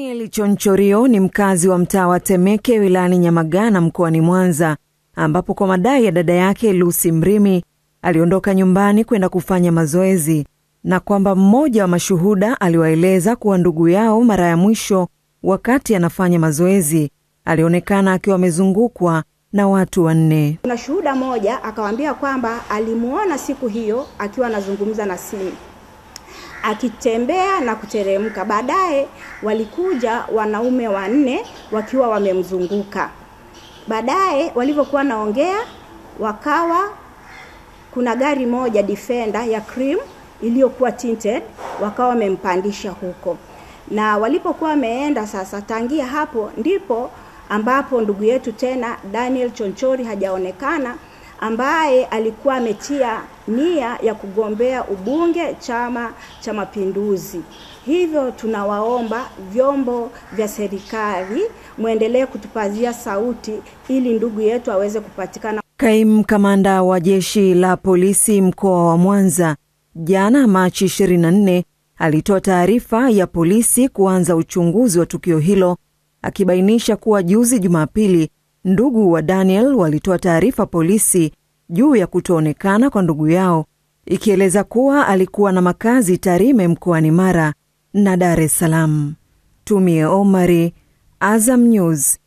Daniel Chonchorio ni mkazi wa mtaa wa Temeke wilayani Nyamagana mkoani Mwanza, ambapo kwa madai ya dada yake Lucy Mrimi aliondoka nyumbani kwenda kufanya mazoezi, na kwamba mmoja wa mashuhuda aliwaeleza kuwa ndugu yao mara ya mwisho wakati anafanya mazoezi alionekana akiwa amezungukwa na watu 4. Kuna shuhuda moja akawaambia kwamba alimuona siku hiyo akiwa anazungumza na simu, akitembea na kuteremka. Baadaye walikuja wanaume 4 wakiwa wamemzunguka. Baadaye walivyokuwa naongea, wakawa kuna gari moja Defender ya cream iliyokuwa tinted, wakawa wamempandisha huko. Na walipokuwa wameenda sasa, tangia hapo ndipo ambapo ndugu yetu tena Daniel Chonchori hajaonekana, ambaye alikuwa ametia nia ya kugombea ubunge Chama cha Mapinduzi. Hivyo tunawaomba vyombo vya serikali muendelee kutupazia sauti ili ndugu yetu aweze kupatikana. Kaimu kamanda wa jeshi la polisi mkoa wa Mwanza jana Machi 24 alitoa taarifa ya polisi kuanza uchunguzi wa tukio hilo, akibainisha kuwa juzi Jumapili ndugu wa Daniel walitoa taarifa polisi juu ya kutoonekana kwa ndugu yao, ikieleza kuwa alikuwa na makazi Tarime mkoani Mara na Dar es Salaam. Tumie Omari, Azam News.